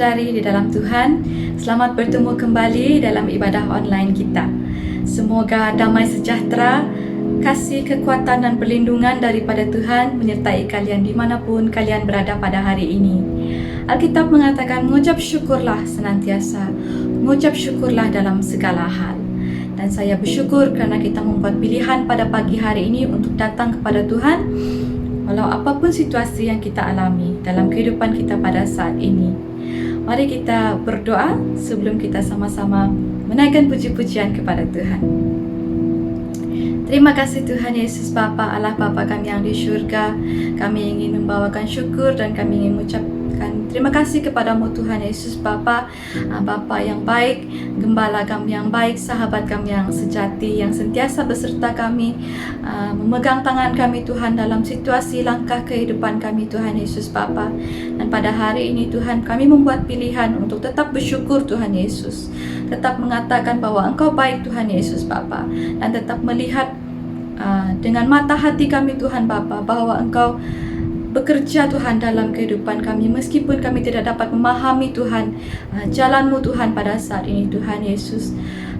saudari di dalam Tuhan, selamat bertemu kembali dalam ibadah online kita. Semoga damai sejahtera, kasih, kekuatan dan perlindungan daripada Tuhan menyertai kalian dimanapun kalian berada pada hari ini. Alkitab mengatakan mengucap syukurlah senantiasa, mengucap syukurlah dalam segala hal. Dan saya bersyukur kerana kita membuat pilihan pada pagi hari ini untuk datang kepada Tuhan, walau apapun situasi yang kita alami dalam kehidupan kita pada saat ini. Mari kita berdoa sebelum kita sama-sama menaikkan puji-pujian kepada Tuhan. Terima kasih Tuhan Yesus Bapa, Allah Bapa kami yang di syurga. Kami ingin membawakan syukur dan kami ingin mengucapkan terima kasih kepadamu Tuhan Yesus Bapa, Bapa yang baik, Gembala kami yang baik, sahabat kami yang sejati, yang sentiasa beserta kami, memegang tangan kami Tuhan dalam situasi langkah kehidupan kami Tuhan Yesus Bapa. Dan pada hari ini Tuhan kami membuat pilihan untuk tetap bersyukur Tuhan Yesus, tetap mengatakan bahwa Engkau baik Tuhan Yesus Bapa, dan tetap melihat dengan mata hati kami Tuhan Bapa bahwa Engkau bekerja Tuhan dalam kehidupan kami, meskipun kami tidak dapat memahami Tuhan jalan-Mu Tuhan pada saat ini Tuhan Yesus.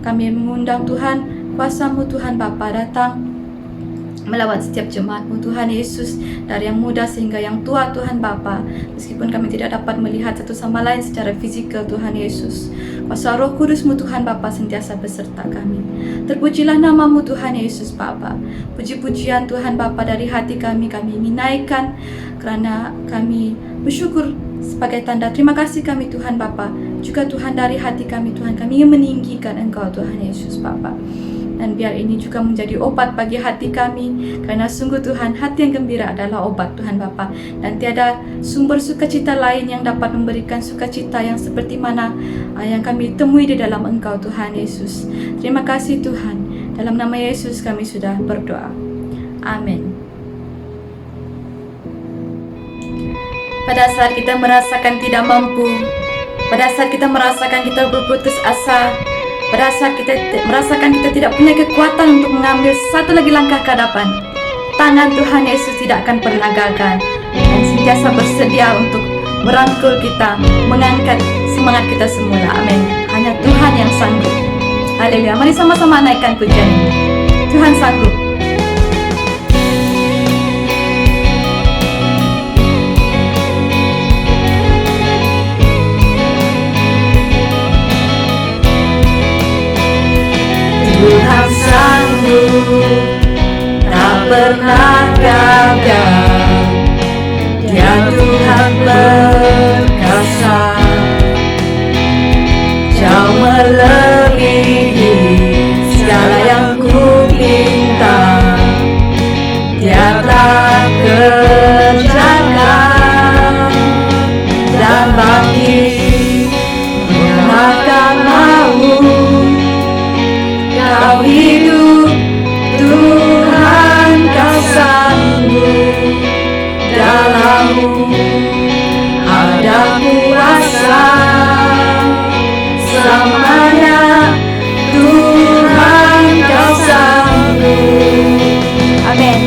Kami mengundang Tuhan, kuasa-Mu Tuhan Bapa datang melawat setiap jemaat-Mu Tuhan Yesus, dari yang muda sehingga yang tua Tuhan Bapa. Meskipun kami tidak dapat melihat satu sama lain secara fizikal Tuhan Yesus, kuasa Roh Kudus-Mu Tuhan Bapa sentiasa beserta kami. Terpujilah nama-Mu Tuhan Yesus Bapa. Puji-pujian Tuhan Bapa dari hati kami ingin naikkan kerana kami bersyukur sebagai tanda terima kasih kami Tuhan Bapa. Juga Tuhan dari hati kami Tuhan, kami ingin meninggikan Engkau Tuhan Yesus Bapa. Dan biar ini juga menjadi obat bagi hati kami, karena sungguh Tuhan, hati yang gembira adalah obat Tuhan Bapa. Dan tiada sumber sukacita lain yang dapat memberikan sukacita yang seperti mana yang kami temui di dalam Engkau Tuhan Yesus. Terima kasih Tuhan. Dalam nama Yesus kami sudah berdoa. Amin. Pada saat kita merasakan tidak mampu, pada saat kita merasakan kita berputus asa, pada saat kita merasakan kita tidak punya kekuatan untuk mengambil satu lagi langkah ke hadapan, tangan Tuhan Yesus tidak akan pernah gagal dan sentiasa bersedia untuk merangkul kita, mengangkat semangat kita semula. Amin. Hanya Tuhan yang sanggup. Haleluya. Mari sama-sama naikkan pujian ini. Tuhan sanggup. Tuhan sanggup, tak pernah gagal. Dia Tuhan perkasa, jauh melebihi segala yang ku minta. Dia telah kerjakan dan bangkit mengalahkan maut. Kau hidup, Tuhan, Kau sanggup, dalam-Mu ada kuasa selamanya. Tuhan, Kau sanggup. Amin.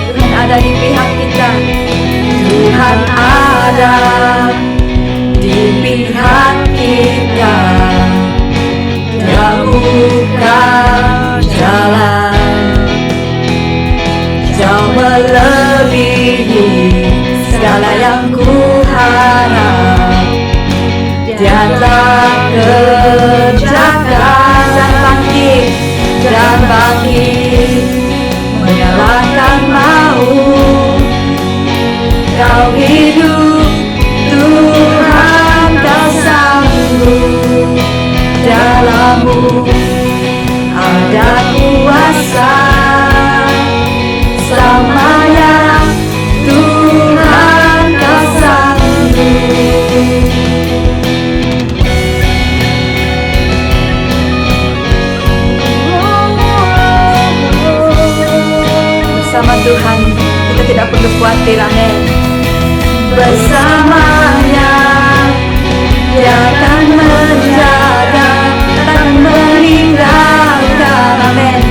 Tuhan ada di pihak kita. Tuhan ada di pihak kita. Dia buka jalan, jauh melebihi segala yang ku harap. Dia telah kerjakan dan bangkit mengalahkan maut. Kau hidup, Tuhan, Kau sanggup, dalam-Mu ada kuasa selamanya. Tuhan, Kau sanggup. Bersama Tuhan kita tidak perlu khawatir. Amin. Bersamanya Dia akan menjaga, tak meninggalkan. Amin.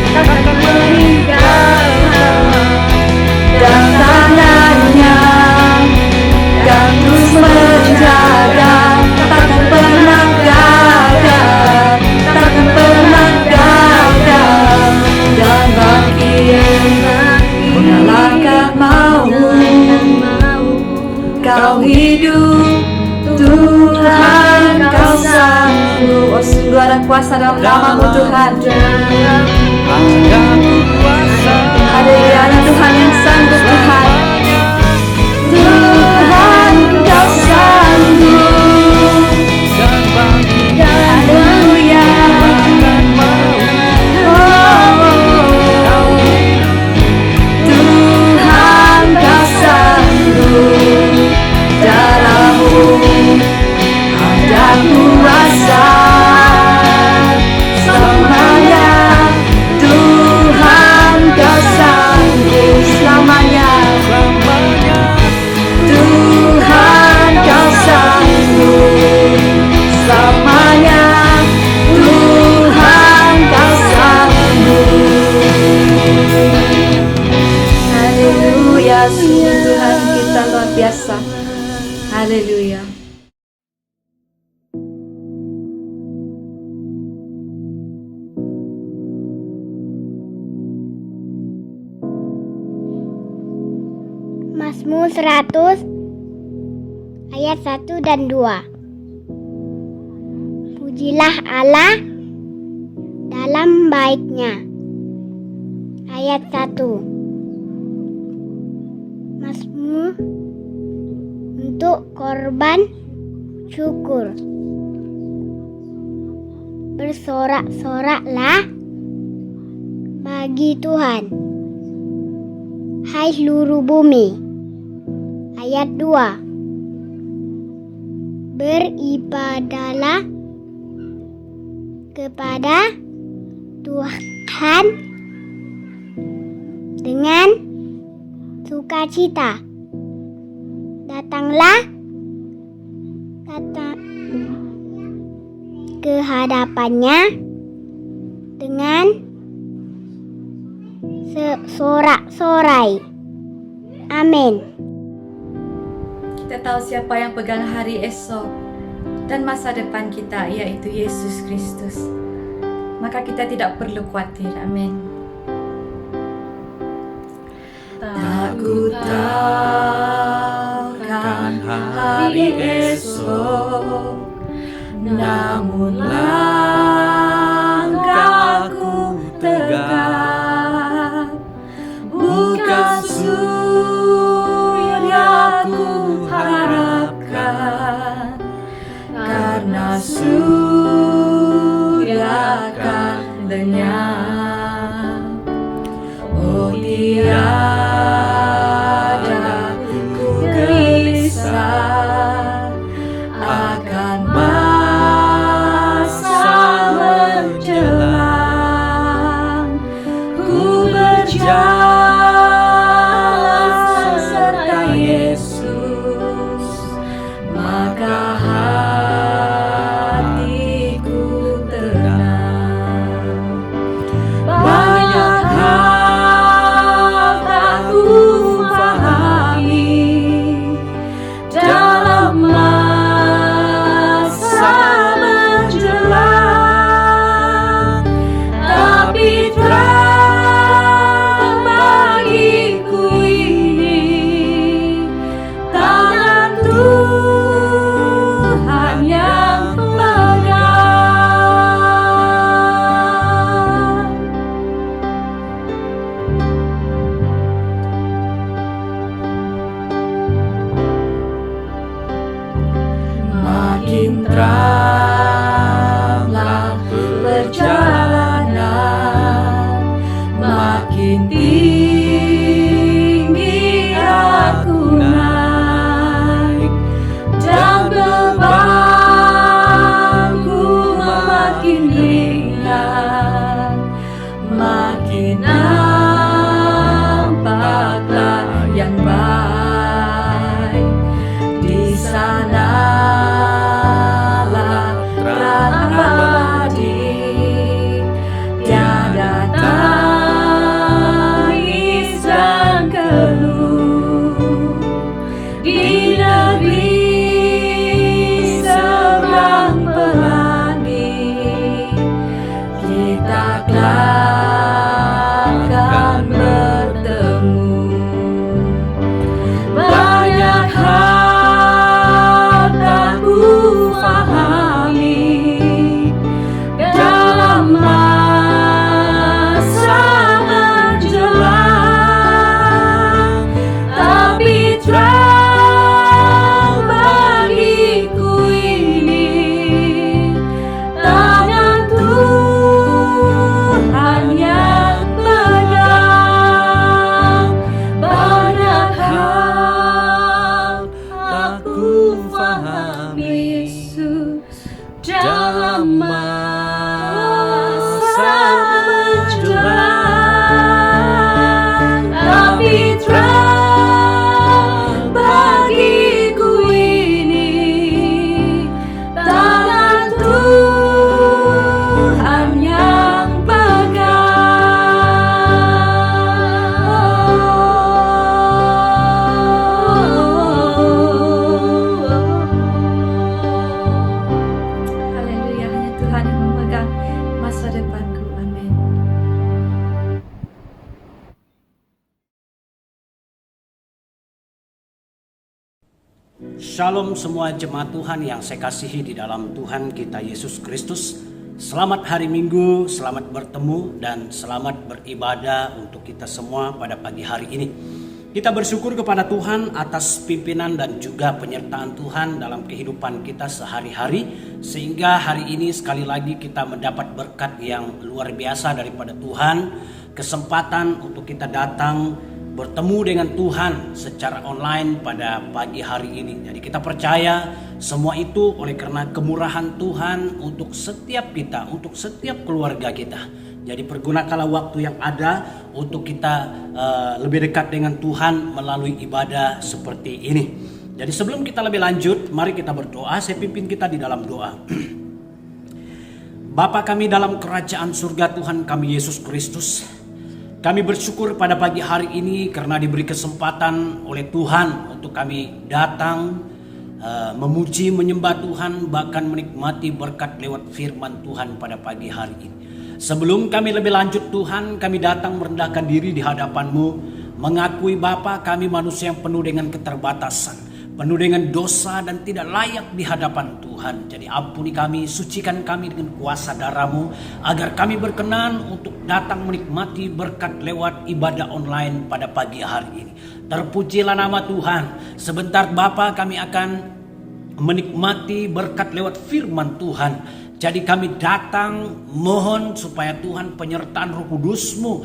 dan kuasa dalam nama-Mu Tuhan. Ada kuasa Haleluya, ada Tuhan yang sanggup Tuhan. Tuhan Kau sanggup dan bangkit Haleluya dan mau Tuhan Kau sanggup dalam-Mu ada kuasa selamanya Tuhan Kau sanggup selamanya Tuhan Kau sanggup selamanya Tuhan Kau sanggup. Haleluya, sungguh Tuhan kita luar biasa. Haleluya. Mazmur 100 ayat 1 dan 2. Pujilah Allah dalam baiknya. Ayat 1. Mazmur untuk korban syukur. Bersorak-soraklah bagi Tuhan, hai seluruh bumi. Ayat 2. Beribadahlah kepada Tuhan dengan sukacita. Datanglah ke hadapannya dengan sorak-sorai. Amin. Kita tahu siapa yang pegang hari esok dan masa depan kita, yaitu Yesus Kristus. Maka kita tidak perlu khawatir. Amin. Aku tahu kan hari esok, namun langkahku tegak. Bukan surya ku harapkan, karena surya akan lenyap. Oh tiada ku gelisah akan masa menjelang. Ku berjalan serta Yesus, maka hatiku tenang. Banyak hal tak ku pahami dalam masa menjelang, tapi terang bagiku ini tangan Tuhan yang pegang. Makin teranglah perjalanan, makin tinggi aku naik, dan bebanku makin ringan, makin nampaklah yang baik. Di sanalah terang abadi, tiada tayang Shalom semua jemaat Tuhan yang saya kasihi di dalam Tuhan kita Yesus Kristus. Selamat hari Minggu, selamat bertemu dan selamat beribadah untuk kita semua pada pagi hari ini. Kita bersyukur kepada Tuhan atas pimpinan dan juga penyertaan Tuhan dalam kehidupan kita sehari-hari. Sehingga hari ini sekali lagi kita mendapat berkat yang luar biasa daripada Tuhan. Kesempatan untuk kita datang bertemu dengan Tuhan secara online pada pagi hari ini. Jadi kita percaya semua itu oleh karena kemurahan Tuhan untuk setiap kita, untuk setiap keluarga kita. Jadi pergunakanlah waktu yang ada untuk kita lebih dekat dengan Tuhan melalui ibadah seperti ini. Jadi sebelum kita lebih lanjut, mari kita berdoa. Saya pimpin kita di dalam doa. Bapa kami dalam kerajaan surga Tuhan kami Yesus Kristus, kami bersyukur pada pagi hari ini karena diberi kesempatan oleh Tuhan untuk kami datang memuji, menyembah Tuhan, bahkan menikmati berkat lewat firman Tuhan pada pagi hari ini. Sebelum kami lebih lanjut Tuhan, kami datang merendahkan diri di hadapan-Mu, mengakui Bapa kami manusia yang penuh dengan keterbatasan, penuh dengan dosa dan tidak layak di hadapan Tuhan. Jadi ampuni kami, sucikan kami dengan kuasa darah-Mu, agar kami berkenan untuk datang menikmati berkat lewat ibadah online pada pagi hari ini. Terpujilah nama Tuhan. Sebentar Bapa kami akan menikmati berkat lewat firman Tuhan. Jadi kami datang mohon supaya Tuhan penyertaan Roh Kudus-Mu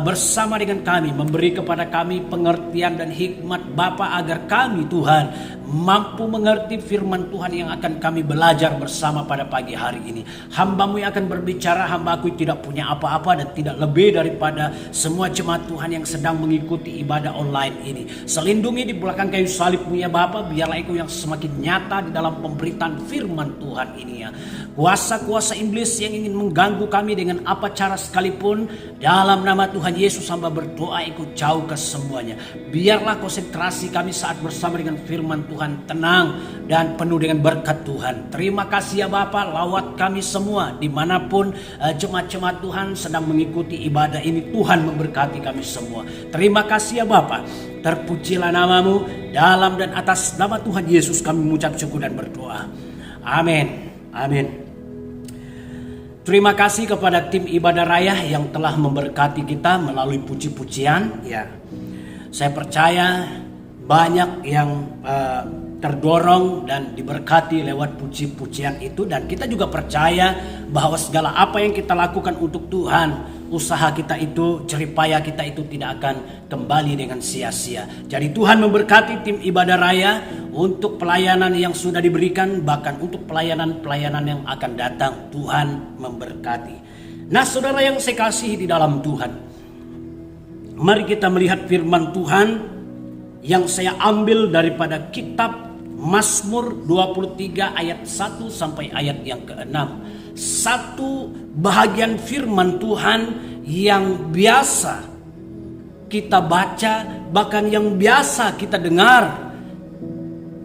bersama dengan kami, memberi kepada kami pengertian dan hikmat Bapa agar kami Tuhan mampu mengerti firman Tuhan yang akan kami belajar bersama pada pagi hari ini. Hamba-Mu yang akan berbicara, hamba-Ku tidak punya apa-apa dan tidak lebih daripada semua jemaat Tuhan yang sedang mengikuti ibadah online ini. Selindungi di belakang kayu salib-Mu ya Bapa, biarlah Engkau yang semakin nyata di dalam pemberitaan firman Tuhan ini ya. Kuasa-kuasa iblis yang ingin mengganggu kami dengan apa cara sekalipun, dalam nama Tuhan Yesus hamba berdoa ikut jauh ke semuanya. Biarlah konsentrasi kami saat bersama dengan firman Tuhan tenang dan penuh dengan berkat Tuhan. Terima kasih ya Bapa, lawat kami semua dimanapun jemaat-jemaat Tuhan sedang mengikuti ibadah ini. Tuhan memberkati kami semua. Terima kasih ya Bapa. Terpujilah nama-Mu, dalam dan atas nama Tuhan Yesus kami mengucap syukur dan berdoa. Amin. Amin. Terima kasih kepada tim ibadah raya yang telah memberkati kita melalui puji-pujian. Ya, saya percaya banyak yang terdorong dan diberkati lewat puji-pujian itu, dan kita juga percaya bahwa segala apa yang kita lakukan untuk Tuhan, usaha kita itu, jeripaya kita itu tidak akan kembali dengan sia-sia. Jadi Tuhan memberkati tim ibadah raya untuk pelayanan yang sudah diberikan, bahkan untuk pelayanan-pelayanan yang akan datang. Tuhan memberkati. Nah saudara yang saya kasihi di dalam Tuhan, mari kita melihat firman Tuhan yang saya ambil daripada kitab Mazmur 23 ayat 1 sampai ayat yang ke-6. Satu bahagian firman Tuhan yang biasa kita baca, bahkan yang biasa kita dengar.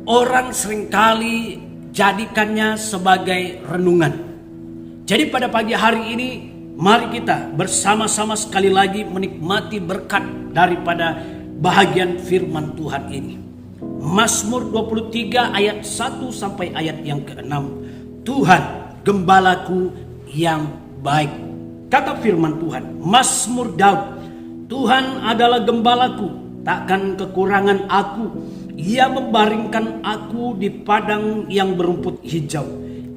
Orang seringkali jadikannya sebagai renungan. Jadi pada pagi hari ini mari kita bersama-sama sekali lagi menikmati berkat daripada bahagian firman Tuhan ini. Mazmur 23 ayat 1 sampai ayat yang ke-6. Tuhan gembalaku yang baik. Kata firman Tuhan, Mazmur Daud, Tuhan adalah gembalaku, takkan kekurangan aku. Ia membaringkan aku di padang yang berumput hijau.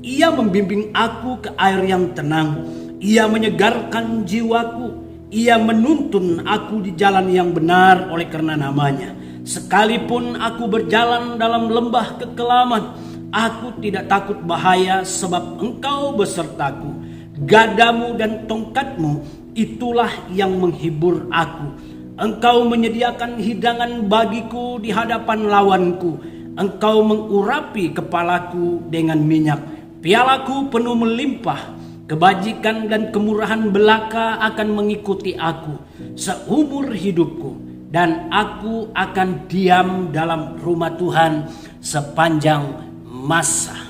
Ia membimbing aku ke air yang tenang. Ia menyegarkan jiwaku. Ia menuntun aku di jalan yang benar oleh karena namanya. Sekalipun aku berjalan dalam lembah kekelaman, aku tidak takut bahaya sebab Engkau besertaku. Gadamu dan tongkatmu itulah yang menghibur aku. Engkau menyediakan hidangan bagiku di hadapan lawanku. Engkau mengurapi kepalaku dengan minyak. Pialaku penuh melimpah. Kebajikan dan kemurahan belaka akan mengikuti aku seumur hidupku. Dan aku akan diam dalam rumah Tuhan sepanjang masa.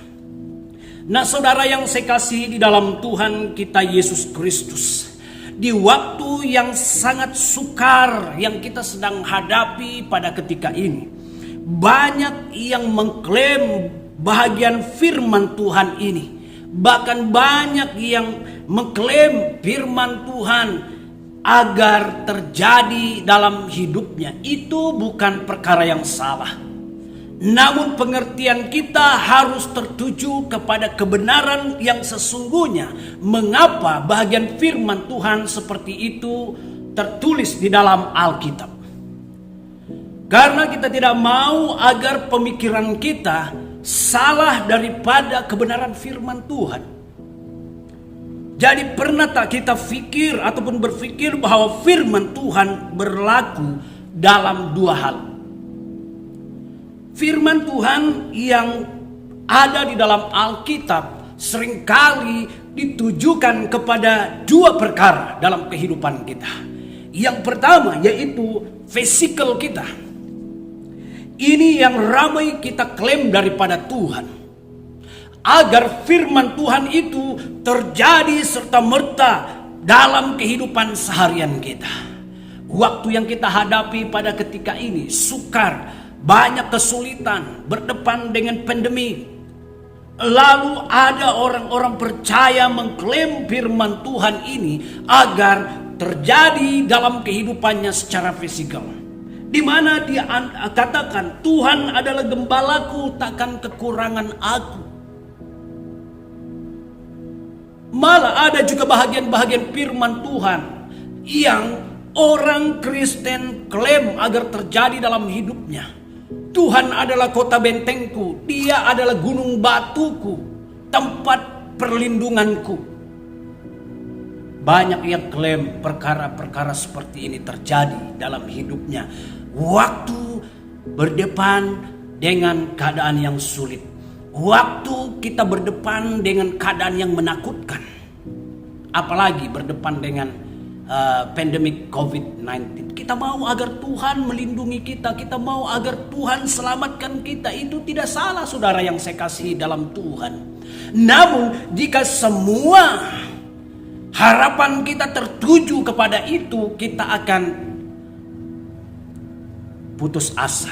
Nah saudara yang saya kasihi di dalam Tuhan kita Yesus Kristus, di waktu yang sangat sukar yang kita sedang hadapi pada ketika ini, banyak yang mengklaim bahagian firman Tuhan ini. Bahkan banyak yang mengklaim firman Tuhan agar terjadi dalam hidupnya. Itu bukan perkara yang salah. Namun pengertian kita harus tertuju kepada kebenaran yang sesungguhnya. Mengapa bahagian firman Tuhan seperti itu tertulis di dalam Alkitab? Karena kita tidak mau agar pemikiran kita salah daripada kebenaran firman Tuhan. Jadi pernah tak kita pikir ataupun berpikir bahwa firman Tuhan berlaku dalam dua hal? Firman Tuhan yang ada di dalam Alkitab seringkali ditujukan kepada dua perkara dalam kehidupan kita. Yang pertama yaitu fisikal kita. Ini yang ramai kita klaim daripada Tuhan. Agar firman Tuhan itu terjadi serta-merta dalam kehidupan seharian kita. Waktu yang kita hadapi pada ketika ini sukar, banyak kesulitan, berdepan dengan pandemi. Lalu ada orang-orang percaya mengklaim firman Tuhan ini agar terjadi dalam kehidupannya secara fisikal. Di mana dia katakan, Tuhan adalah gembalaku, takkan kekurangan aku. Malah ada juga bahagian-bahagian firman Tuhan yang orang Kristen klaim agar terjadi dalam hidupnya. Tuhan adalah kota bentengku, Dia adalah gunung batuku, tempat perlindunganku. Banyak yang klaim perkara-perkara seperti ini terjadi dalam hidupnya waktu berdepan dengan keadaan yang sulit, waktu kita berdepan dengan keadaan yang menakutkan, apalagi berdepan dengan pandemik COVID-19. Kita mau agar Tuhan melindungi kita, kita mau agar Tuhan selamatkan kita. Itu tidak salah, saudara yang saya kasihi dalam Tuhan. Namun jika semua harapan kita tertuju kepada itu, kita akan putus asa.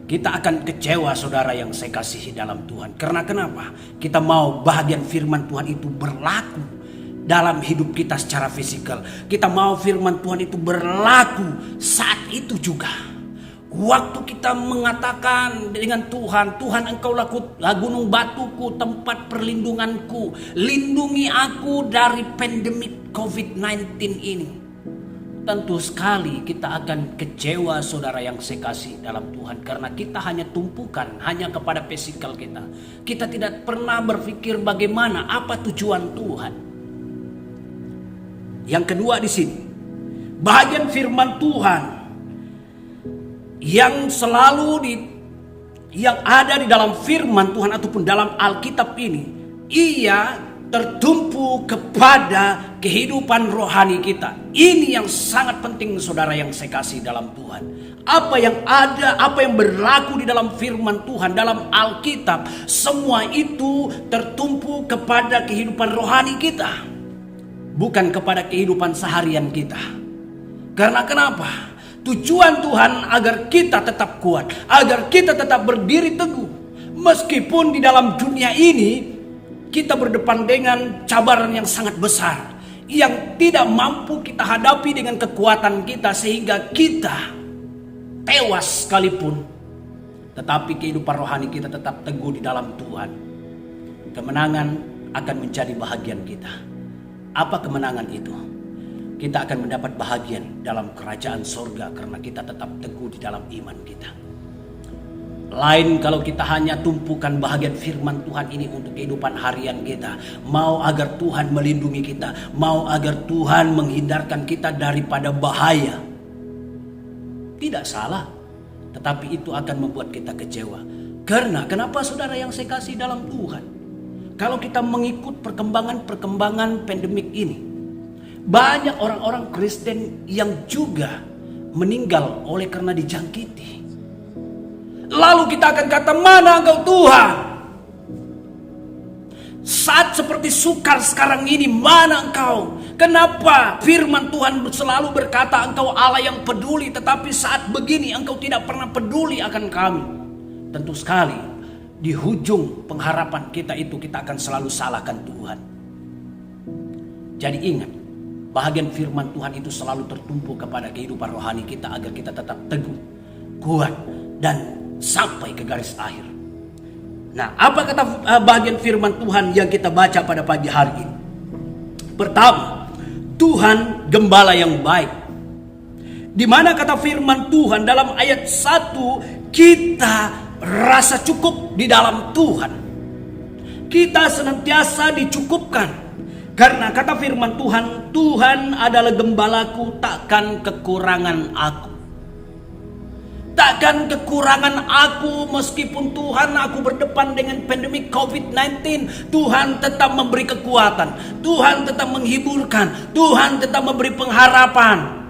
Kita akan kecewa, saudara yang saya kasihi dalam Tuhan. Karena kenapa? Kita mau bahagian firman Tuhan itu berlaku dalam hidup kita secara fisikal. Kita mau firman Tuhan itu berlaku saat itu juga. Waktu kita mengatakan dengan Tuhan, Tuhan engkaulah gunung batuku, tempat perlindunganku, lindungi aku dari pandemik COVID-19 ini. Tentu sekali kita akan kecewa, saudara yang saya kasih dalam Tuhan. Karena kita hanya tumpukan hanya kepada fisikal kita. Kita tidak pernah berpikir bagaimana, apa tujuan Tuhan. Yang kedua di sini, bahagian firman Tuhan yang yang ada di dalam firman Tuhan ataupun dalam Alkitab ini, ia tertumpu kepada kehidupan rohani kita. Ini yang sangat penting, saudara yang saya kasih dalam Tuhan. Apa yang ada, apa yang berlaku di dalam firman Tuhan, dalam Alkitab, semua itu tertumpu kepada kehidupan rohani kita, bukan kepada kehidupan seharian kita. Karena kenapa? Tujuan Tuhan agar kita tetap kuat, agar kita tetap berdiri teguh. Meskipun di dalam dunia ini kita berdepan dengan cabaran yang sangat besar, yang tidak mampu kita hadapi dengan kekuatan kita sehingga kita tewas sekalipun. Tetapi kehidupan rohani kita tetap teguh di dalam Tuhan. Kemenangan akan menjadi bahagian kita. Apa kemenangan itu? Kita akan mendapat bahagian dalam kerajaan sorga karena kita tetap teguh di dalam iman kita. Lain kalau kita hanya tumpukan bahagian firman Tuhan ini untuk kehidupan harian kita. Mau agar Tuhan melindungi kita, mau agar Tuhan menghindarkan kita daripada bahaya. Tidak salah, tetapi itu akan membuat kita kecewa. Karena kenapa, saudara yang saya kasih dalam Tuhan? Kalau kita mengikut perkembangan pandemik ini, banyak orang-orang Kristen yang juga meninggal oleh karena dijangkiti. Lalu kita akan kata, mana engkau Tuhan? Saat seperti sukar sekarang ini, mana engkau? Kenapa firman Tuhan selalu berkata engkau Allah yang peduli, tetapi saat begini engkau tidak pernah peduli akan kami? tentu sekali di hujung pengharapan kita itu kita akan selalu salahkan Tuhan. Jadi ingat, bahagian firman Tuhan itu selalu tertumpu kepada kehidupan rohani kita agar kita tetap teguh, kuat, dan sampai ke garis akhir. Nah, apa kata bahagian firman Tuhan yang kita baca pada pagi hari ini? Pertama, Tuhan gembala yang baik. Di mana kata firman Tuhan dalam ayat 1, kita rasa cukup di dalam Tuhan. Kita senantiasa dicukupkan. Karena kata firman Tuhan, Tuhan adalah gembalaku, takkan kekurangan aku. Takkan kekurangan aku meskipun Tuhan aku berdepan dengan pandemi COVID-19. Tuhan tetap memberi kekuatan. Tuhan tetap menghiburkan. Tuhan tetap memberi pengharapan.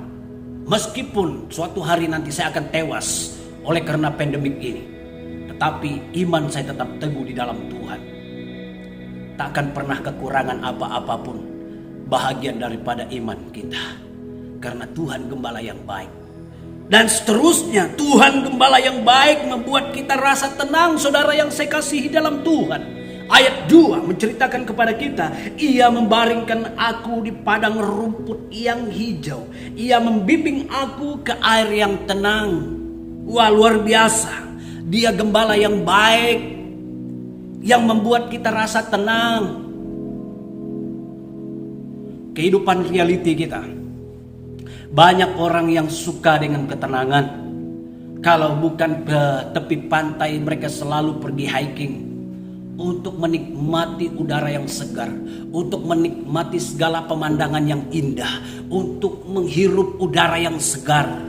Meskipun suatu hari nanti saya akan tewas oleh karena pandemik ini. Tetapi iman saya tetap teguh di dalam Tuhan. Takkan pernah kekurangan apa-apapun bahagian daripada iman kita. Karena Tuhan gembala yang baik. Dan seterusnya, Tuhan gembala yang baik membuat kita rasa tenang, saudara yang saya kasihi dalam Tuhan. Ayat 2 menceritakan kepada kita, Ia membaringkan aku di padang rumput yang hijau. Ia membimbing aku ke air yang tenang. Wah, luar biasa. Dia gembala yang baik, yang membuat kita rasa tenang. Kehidupan reality kita, banyak orang yang suka dengan ketenangan. Kalau bukan ke tepi pantai, mereka selalu pergi hiking untuk menikmati udara yang segar, untuk menikmati segala pemandangan yang indah, untuk menghirup udara yang segar.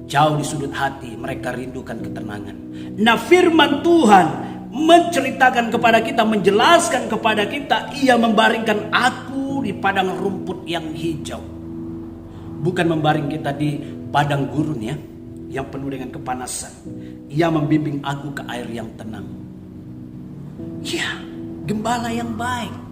Jauh di sudut hati mereka rindukan ketenangan. Nah, firman Tuhan menceritakan kepada kita, menjelaskan kepada kita, Ia membaringkan aku di padang rumput yang hijau. Bukan membaring kita di padang gurun ya, yang penuh dengan kepanasan. Ia membimbing aku ke air yang tenang. Ya, gembala yang baik.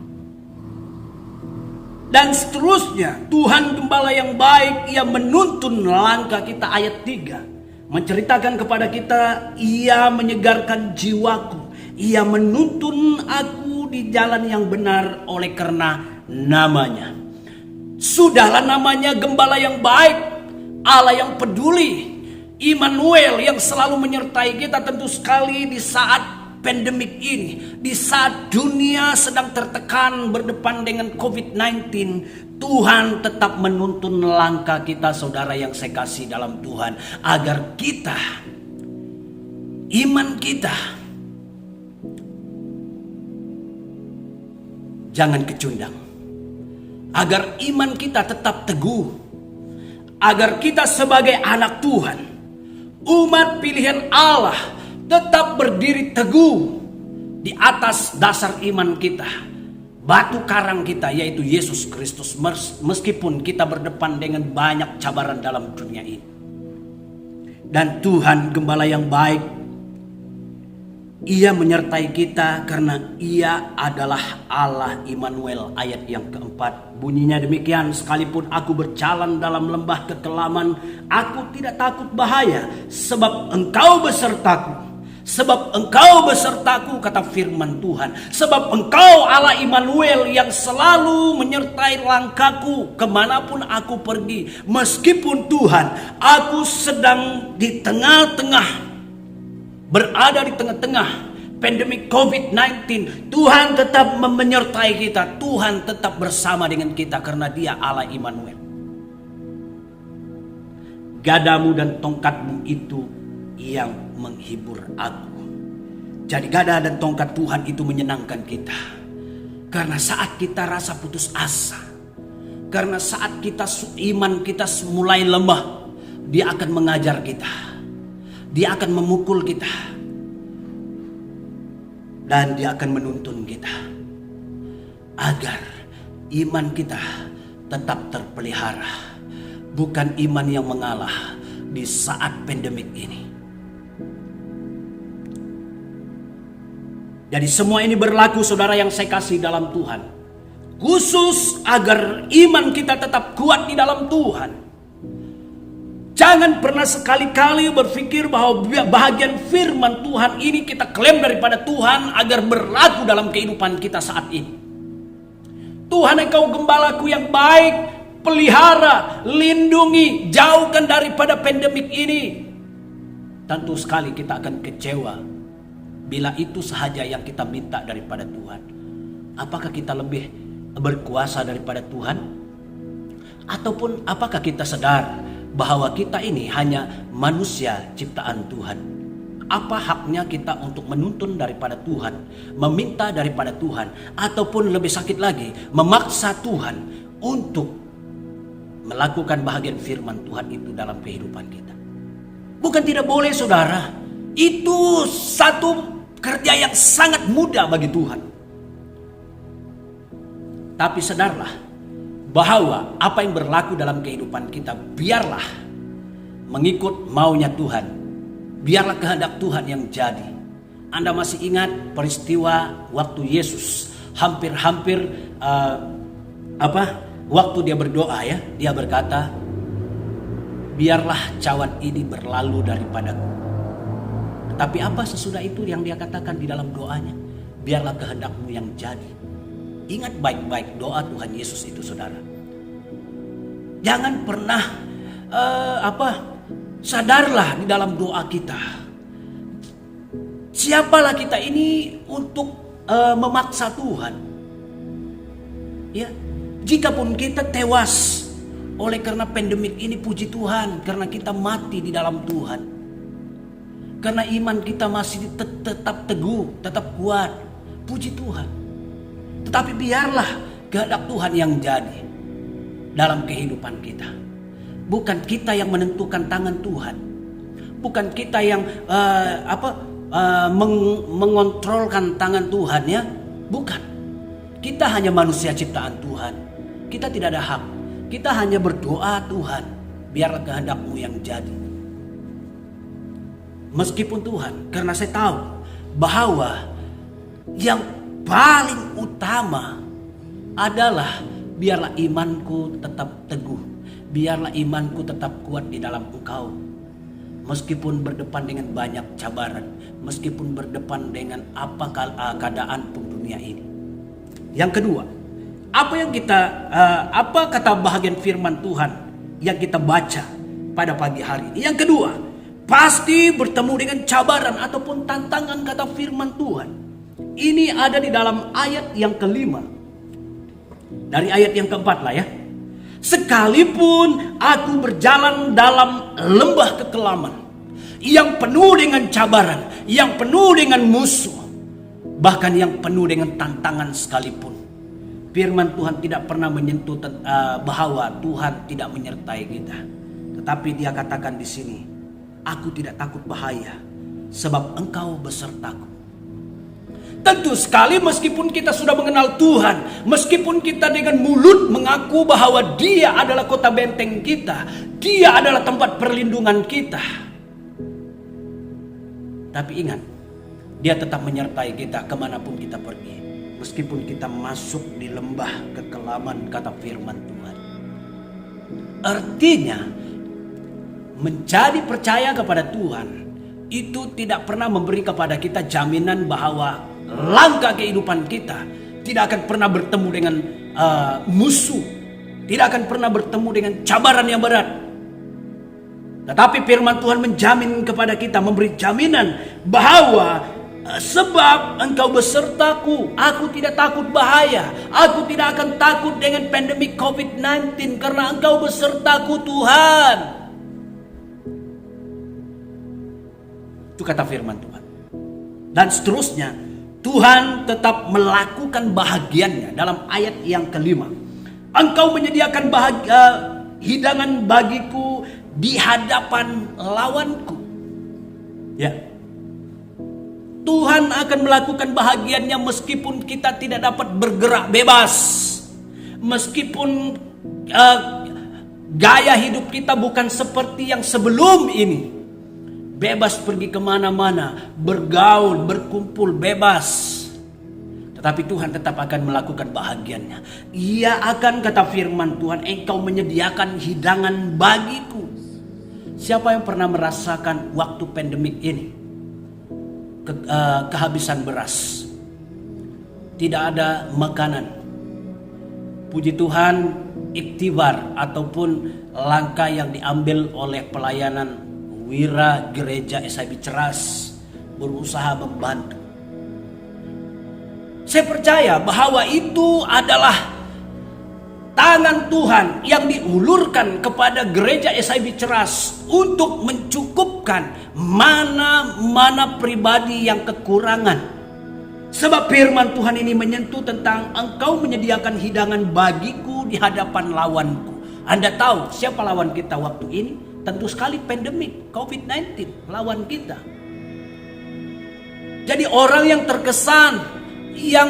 Dan seterusnya, Tuhan gembala yang baik, Ia menuntun langkah kita. Ayat 3 menceritakan kepada kita, Ia menyegarkan jiwaku. Ia menuntun aku di jalan yang benar oleh karena namanya. Sudahlah namanya gembala yang baik, Allah yang peduli, Immanuel yang selalu menyertai kita. Tentu sekali di saat pandemik ini, di saat dunia sedang tertekan berdepan dengan COVID-19, Tuhan tetap menuntun langkah kita, saudara yang saya kasih dalam Tuhan, agar kita, iman kita, jangan kecundang. Agar iman kita tetap teguh. Agar kita sebagai anak Tuhan, umat pilihan Allah, tetap berdiri teguh di atas dasar iman kita. Batu karang kita yaitu Yesus Kristus. Meskipun kita berdepan dengan banyak cabaran dalam dunia ini. Dan Tuhan gembala yang baik, Ia menyertai kita karena Ia adalah Allah Immanuel. Ayat yang keempat bunyinya demikian, sekalipun aku berjalan dalam lembah kekelaman, aku tidak takut bahaya, sebab Engkau besertaku. Sebab Engkau besertaku, kata firman Tuhan. Sebab Engkau Allah Immanuel yang selalu menyertai langkahku kemanapun aku pergi. Meskipun Tuhan, aku sedang di tengah-tengah, berada di tengah-tengah pandemi COVID-19, Tuhan tetap menyertai kita. Tuhan tetap bersama dengan kita karena Dia Allah Immanuel. Gadamu dan tongkatmu itu yang menghibur aku. Jadi gada dan tongkat Tuhan itu menyenangkan kita. Karena saat kita rasa putus asa, karena saat kita iman kita mulai lemah, Dia akan mengajar kita. Dia akan memukul kita. Dan Dia akan menuntun kita. Agar iman kita tetap terpelihara. Bukan iman yang mengalah di saat pandemik ini. Jadi semua ini berlaku, saudara yang saya kasih dalam Tuhan. Khusus agar iman kita tetap kuat di dalam Tuhan. Jangan Jangan pernah sekali-kali berpikir bahwa bahagian firman Tuhan ini kita klaim daripada Tuhan agar berlaku dalam kehidupan kita saat ini. Tuhan, Engkau gembalaku yang baik, pelihara, lindungi, jauhkan daripada pandemik ini. Tentu sekali kita akan kecewa bila itu sahaja yang kita minta daripada Tuhan. Apakah kita lebih berkuasa daripada Tuhan? Ataupun apakah kita sadar bahwa kita ini hanya manusia ciptaan Tuhan? Apa haknya kita untuk menuntun daripada Tuhan, meminta daripada Tuhan, ataupun lebih sakit lagi, memaksa Tuhan untuk melakukan bahagian firman Tuhan itu dalam kehidupan kita? Bukan tidak boleh, saudara. Itu satu kerja yang sangat mudah bagi Tuhan. Tapi sadarlah bahwa apa yang berlaku dalam kehidupan kita, biarlah mengikut maunya Tuhan. Biarlah kehendak Tuhan yang jadi. Anda masih ingat peristiwa waktu Yesus hampir-hampir waktu dia berdoa ya, dia berkata, biarlah cawan ini berlalu daripadaku. Tetapi apa sesudah itu yang dia katakan di dalam doanya? Biarlah kehendakmu yang jadi. Ingat baik-baik doa Tuhan Yesus itu, saudara. Jangan pernah sadarlah di dalam doa kita. Siapalah kita ini untuk memaksa Tuhan? Ya, jikapun kita tewas oleh karena pandemik ini, puji Tuhan, karena kita mati di dalam Tuhan. Karena iman kita masih tetap teguh, tetap kuat. Puji Tuhan. Tetapi biarlah kehendak Tuhan yang jadi dalam kehidupan kita. Bukan kita yang menentukan tangan Tuhan. Bukan kita yang mengontrolkan tangan Tuhan ya. Bukan. Kita hanya manusia ciptaan Tuhan. Kita tidak ada hak. Kita hanya berdoa, Tuhan, biarlah kehendak-Mu yang jadi. Meskipun Tuhan, karena saya tahu bahwa yang paling utama adalah biarlah imanku tetap teguh. Biarlah imanku tetap kuat di dalam Engkau. Meskipun berdepan dengan banyak cabaran. Meskipun berdepan dengan apa keadaan pun dunia ini. Yang kedua, apa kata bahagian firman Tuhan yang kita baca pada pagi hari ini? Yang kedua, pasti bertemu dengan cabaran ataupun tantangan, kata firman Tuhan. Ini ada di dalam ayat yang kelima. Dari ayat yang keempat lah ya. Sekalipun aku berjalan dalam lembah kekelaman yang penuh dengan cabaran, yang penuh dengan musuh, bahkan yang penuh dengan tantangan sekalipun, firman Tuhan tidak pernah menyentuh bahwa Tuhan tidak menyertai kita. Tetapi Dia katakan di sini, aku tidak takut bahaya, sebab Engkau besertaku. Tentu sekali meskipun kita sudah mengenal Tuhan, meskipun kita dengan mulut mengaku bahwa Dia adalah kota benteng kita, Dia adalah tempat perlindungan kita. Tapi ingat, Dia tetap menyertai kita kemanapun kita pergi. Meskipun kita masuk di lembah kekelaman, kata firman Tuhan. Artinya, menjadi percaya kepada Tuhan itu tidak pernah memberi kepada kita jaminan bahwa langkah kehidupan kita tidak akan pernah bertemu dengan musuh, tidak akan pernah bertemu dengan cabaran yang berat. Tetapi firman Tuhan menjamin kepada kita, memberi jaminan bahwa sebab Engkau besertaku, aku tidak takut bahaya, aku tidak akan takut dengan pandemik COVID-19 karena Engkau besertaku, Tuhan. Itu kata firman Tuhan. Dan seterusnya, Tuhan tetap melakukan bahagiannya dalam ayat yang kelima. Engkau menyediakan hidangan bagiku di hadapan lawanku. Ya. Tuhan akan melakukan bahagiannya meskipun kita tidak dapat bergerak bebas. Meskipun gaya hidup kita bukan seperti yang sebelum ini. Bebas pergi kemana-mana, bergaul, berkumpul, bebas. Tetapi Tuhan tetap akan melakukan bahagiannya. Ia akan, kata firman Tuhan, Engkau menyediakan hidangan bagiku. Siapa yang pernah merasakan waktu pandemik ini? Kehabisan beras. Tidak ada makanan. Puji Tuhan, iktibar ataupun langkah yang diambil oleh pelayanan Wira Gereja SIB Ceras berusaha membantu. Saya percaya bahwa itu adalah tangan Tuhan yang diulurkan kepada gereja SIB Ceras untuk mencukupkan mana pribadi yang kekurangan. Sebab firman Tuhan ini menyentuh tentang engkau menyediakan hidangan bagiku di hadapan lawanku. Anda tahu siapa lawan kita waktu ini? Tentu sekali pandemik COVID-19 lawan kita. Jadi orang yang terkesan yang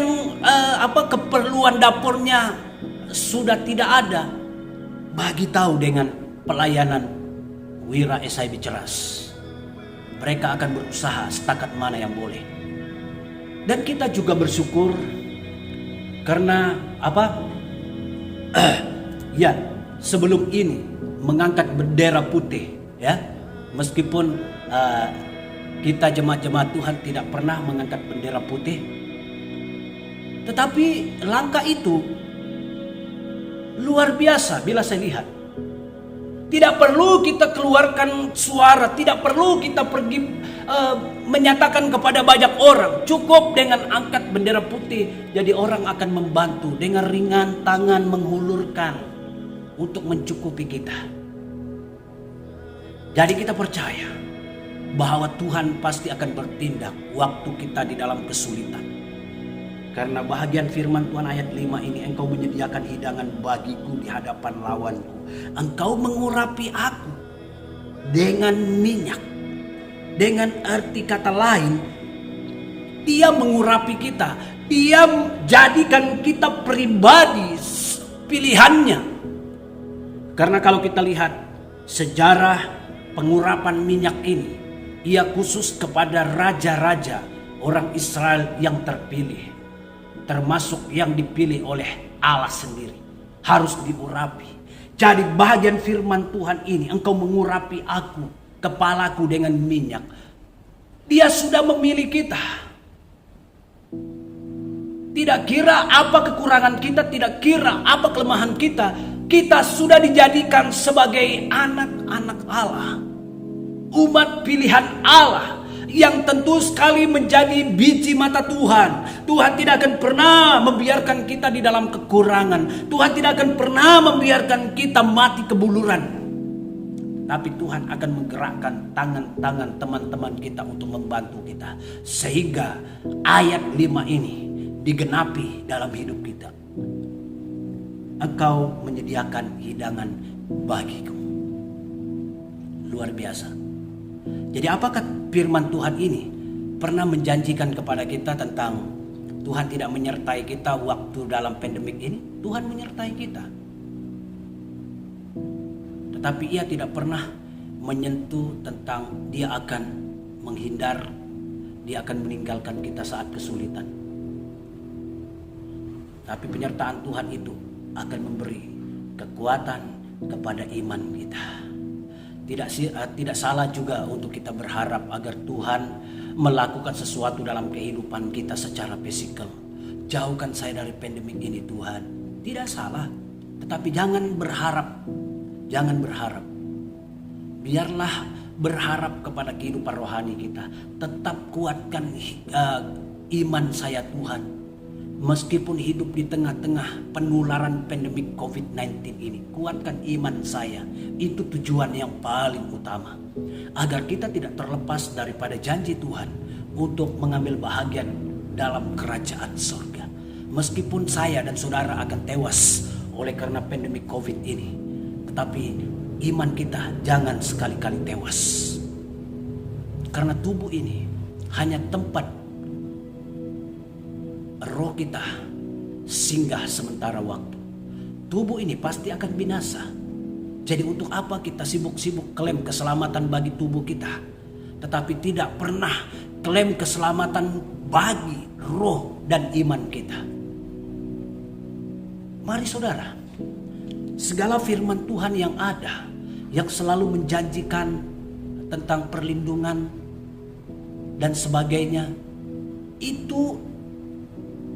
keperluan dapurnya sudah tidak ada, bagi tahu dengan pelayanan Wira SIB Ceras. Mereka akan berusaha setakat mana yang boleh. Dan kita juga bersyukur karena ya, sebelum ini mengangkat bendera putih, ya. Meskipun kita jemaat-jemaat Tuhan tidak pernah mengangkat bendera putih, tetapi langkah itu luar biasa bila saya lihat. Tidak perlu kita keluarkan suara, tidak perlu kita pergi menyatakan kepada banyak orang. Cukup dengan angkat bendera putih, jadi orang akan membantu dengan ringan tangan menghulurkan untuk mencukupi kita. Jadi kita percaya bahwa Tuhan pasti akan bertindak waktu kita di dalam kesulitan. Karena bahagian firman Tuhan ayat 5 ini, engkau menyediakan hidangan bagiku di hadapan lawanku. Engkau mengurapi aku dengan minyak. Dengan arti kata lain, dia mengurapi kita. Dia jadikan kita pribadi pilihannya. Karena kalau kita lihat sejarah pengurapan minyak ini, ia khusus kepada raja-raja orang Israel yang terpilih. Termasuk yang dipilih oleh Allah sendiri. Harus diurapi. Jadi bahagian firman Tuhan ini, engkau mengurapi aku, kepalaku dengan minyak. Dia sudah memilih kita. Tidak kira apa kekurangan kita, tidak kira apa kelemahan kita. Kita sudah dijadikan sebagai anak-anak Allah. Umat pilihan Allah. Yang tentu sekali menjadi biji mata Tuhan. Tuhan tidak akan pernah membiarkan kita di dalam kekurangan. Tuhan tidak akan pernah membiarkan kita mati kebuluran. Tapi Tuhan akan menggerakkan tangan-tangan teman-teman kita untuk membantu kita. Sehingga ayat 5 ini digenapi dalam hidup kita. Engkau menyediakan hidangan bagiku. Luar biasa. Jadi apakah firman Tuhan ini pernah menjanjikan kepada kita tentang Tuhan tidak menyertai kita waktu dalam pandemik ini? Tuhan menyertai kita. Tetapi ia tidak pernah menyentuh tentang dia akan menghindar, dia akan meninggalkan kita saat kesulitan. Tapi penyertaan Tuhan itu akan memberi kekuatan kepada iman kita. Tidak salah juga untuk kita berharap agar Tuhan melakukan sesuatu dalam kehidupan kita secara fisikal. Jauhkan saya dari pandemik ini Tuhan. Tidak salah. Tetapi jangan berharap. Jangan berharap. Biarlah berharap kepada kehidupan rohani kita. Tetap kuatkan iman saya Tuhan. Meskipun hidup di tengah-tengah penularan pandemik COVID-19 ini, kuatkan iman saya. Itu tujuan yang paling utama. Agar kita tidak terlepas daripada janji Tuhan untuk mengambil bahagian dalam kerajaan surga. Meskipun saya dan saudara akan tewas oleh karena pandemik COVID ini, tetapi iman kita jangan sekali-kali tewas. Karena tubuh ini hanya tempat roh kita singgah sementara waktu. Tubuh ini pasti akan binasa. Jadi untuk apa kita sibuk-sibuk klaim keselamatan bagi tubuh kita, tetapi tidak pernah klaim keselamatan bagi roh dan iman kita. Mari saudara, segala firman Tuhan yang ada, yang selalu menjanjikan tentang perlindungan dan sebagainya, itu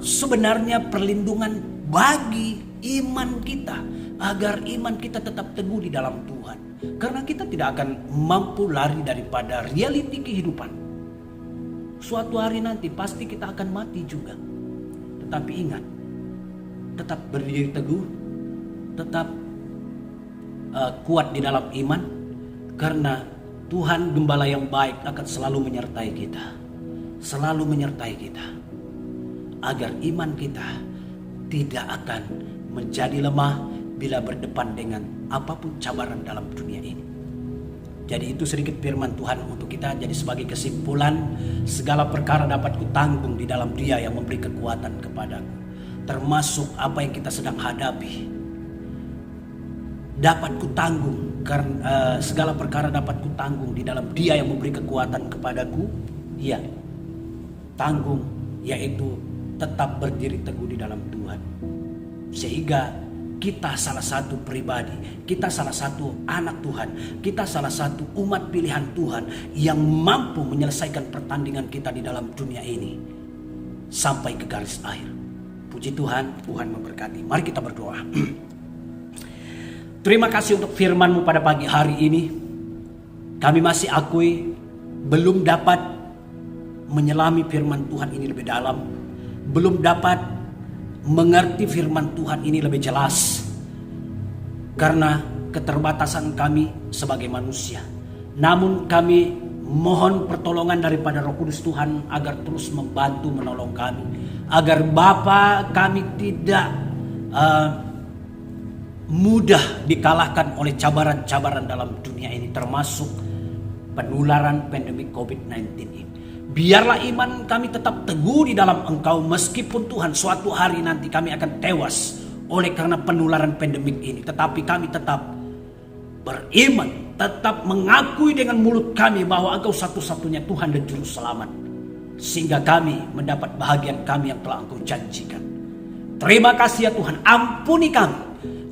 sebenarnya perlindungan bagi iman kita, agar iman kita tetap teguh di dalam Tuhan. Karena kita tidak akan mampu lari daripada realiti kehidupan. Suatu hari nanti pasti kita akan mati juga. Tetapi ingat, tetap berdiri teguh, tetap kuat di dalam iman, karena Tuhan Gembala yang baik akan selalu menyertai kita. Selalu menyertai kita. Agar iman kita tidak akan menjadi lemah bila berdepan dengan apapun cabaran dalam dunia ini. Jadi itu sedikit firman Tuhan untuk kita. Jadi sebagai kesimpulan, segala perkara dapat kutanggung di dalam Dia yang memberi kekuatan kepadaku. Termasuk apa yang kita sedang hadapi. Dapat kutanggung, karena segala perkara dapat kutanggung di dalam Dia yang memberi kekuatan kepadaku. Iya, tanggung, yaitu tetap berdiri teguh di dalam Tuhan. Sehingga kita salah satu pribadi, kita salah satu anak Tuhan, kita salah satu umat pilihan Tuhan yang mampu menyelesaikan pertandingan kita di dalam dunia ini sampai ke garis akhir. Puji Tuhan, Tuhan memberkati. Mari kita berdoa. Terima kasih untuk firman-Mu pada pagi hari ini. Kami masih akui belum dapat menyelami firman Tuhan ini lebih dalam, belum dapat mengerti firman Tuhan ini lebih jelas karena keterbatasan kami sebagai manusia. Namun kami mohon pertolongan daripada Roh Kudus Tuhan agar terus membantu menolong kami, agar Bapa kami tidak mudah dikalahkan oleh cabaran-cabaran dalam dunia ini, termasuk penularan pandemi COVID-19 ini. Biarlah iman kami tetap teguh di dalam Engkau, meskipun Tuhan suatu hari nanti kami akan tewas oleh karena penularan pandemik ini. Tetapi kami tetap beriman, tetap mengakui dengan mulut kami bahwa Engkau satu-satunya Tuhan dan Juru Selamat. Sehingga kami mendapat bahagian kami yang telah Engkau janjikan. Terima kasih ya Tuhan, ampuni kami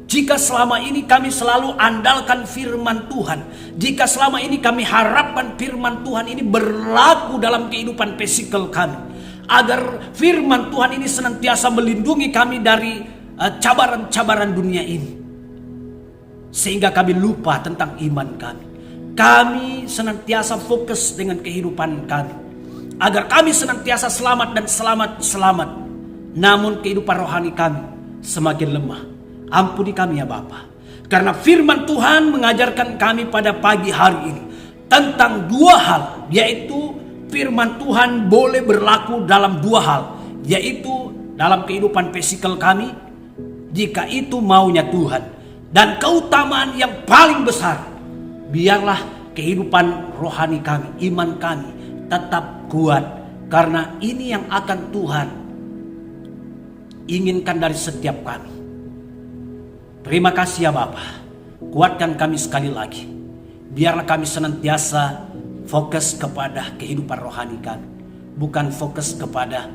jika selama ini kami selalu andalkan firman Tuhan, jika selama ini kami harapkan firman Tuhan ini berlaku dalam kehidupan fisikal kami, agar firman Tuhan ini senantiasa melindungi kami dari cabaran-cabaran dunia ini, sehingga kami lupa tentang iman kami. Kami senantiasa fokus dengan kehidupan kami, agar kami senantiasa selamat dan selamat-selamat. Namun kehidupan rohani kami semakin lemah. Ampuni kami ya Bapa, karena firman Tuhan mengajarkan kami pada pagi hari ini tentang dua hal, yaitu firman Tuhan boleh berlaku dalam dua hal, yaitu dalam kehidupan fisikal kami jika itu maunya Tuhan, dan keutamaan yang paling besar, biarlah kehidupan rohani kami, iman kami tetap kuat, karena ini yang akan Tuhan inginkan dari setiap kami. Terima kasih ya Bapa, kuatkan kami sekali lagi. Biarlah kami senantiasa fokus kepada kehidupan rohani kami, bukan fokus kepada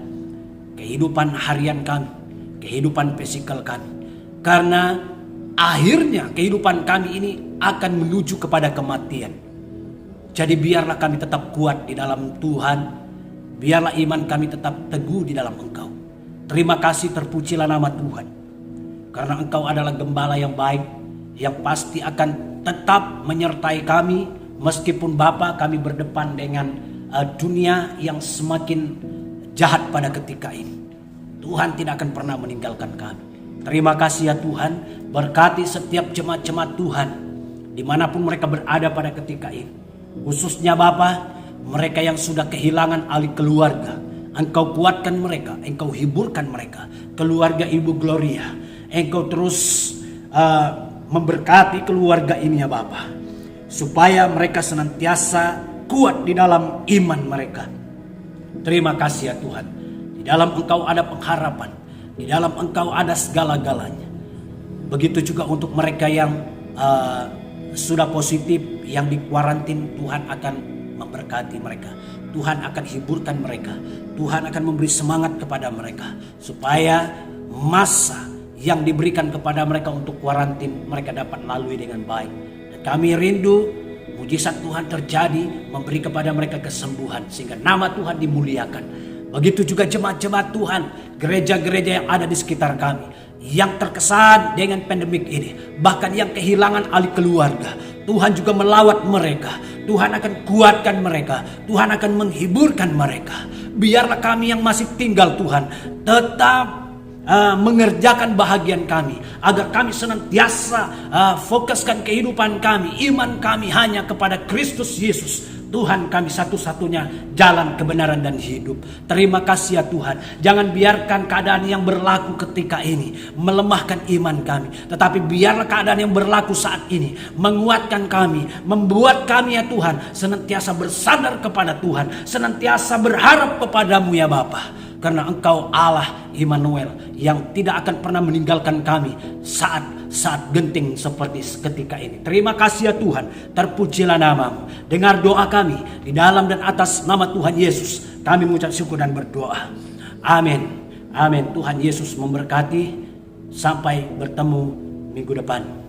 kehidupan harian kami, kehidupan fisikal kami. Karena akhirnya kehidupan kami ini akan menuju kepada kematian. Jadi biarlah kami tetap kuat di dalam Tuhan, biarlah iman kami tetap teguh di dalam Engkau. Terima kasih, terpujilah nama Tuhan. Karena Engkau adalah Gembala yang baik, yang pasti akan tetap menyertai kami, meskipun Bapa kami berdepan dengan dunia yang semakin jahat pada ketika ini. Tuhan tidak akan pernah meninggalkan kami. Terima kasih ya Tuhan, berkati setiap jemaat-jemaat Tuhan, dimanapun mereka berada pada ketika ini. Khususnya Bapa, mereka yang sudah kehilangan ahli keluarga, Engkau kuatkan mereka, Engkau hiburkan mereka. Keluarga Ibu Gloria, Engkau terus memberkati keluarga ini ya Bapa, supaya mereka senantiasa kuat di dalam iman mereka. Terima kasih ya Tuhan, di dalam Engkau ada pengharapan, di dalam Engkau ada segala-galanya. Begitu juga untuk mereka yang sudah positif, yang di kuarantin, Tuhan akan memberkati mereka. Tuhan akan hiburkan mereka. Tuhan akan memberi semangat kepada mereka, supaya masa yang diberikan kepada mereka untuk kuarantin mereka dapat lalui dengan baik. Dan Kami rindu mujizat Tuhan terjadi, memberi kepada mereka kesembuhan sehingga nama Tuhan dimuliakan. Begitu juga jemaat-jemaat Tuhan, gereja-gereja yang ada di sekitar kami, yang terkesan dengan pandemik ini, bahkan yang kehilangan ahli keluarga. Tuhan juga melawat mereka. Tuhan akan kuatkan mereka. Tuhan akan menghiburkan mereka. Biarlah kami yang masih tinggal Tuhan tetap mengerjakan bahagian kami, agar kami senantiasa fokuskan kehidupan kami, iman kami hanya kepada Kristus Yesus, Tuhan kami satu-satunya jalan kebenaran dan hidup. Terima kasih ya Tuhan. Jangan biarkan keadaan yang berlaku ketika ini melemahkan iman kami, tetapi biarlah keadaan yang berlaku saat ini menguatkan kami, membuat kami ya Tuhan senantiasa bersandar kepada Tuhan, senantiasa berharap kepadamu ya Bapa. Karena Engkau Allah Immanuel yang tidak akan pernah meninggalkan kami saat genting seperti ketika ini. Terima kasih ya Tuhan, terpujilah namamu. Dengar doa kami di dalam dan atas nama Tuhan Yesus. Kami mengucap syukur dan berdoa. Amin. Amin. Tuhan Yesus memberkati. Sampai bertemu minggu depan.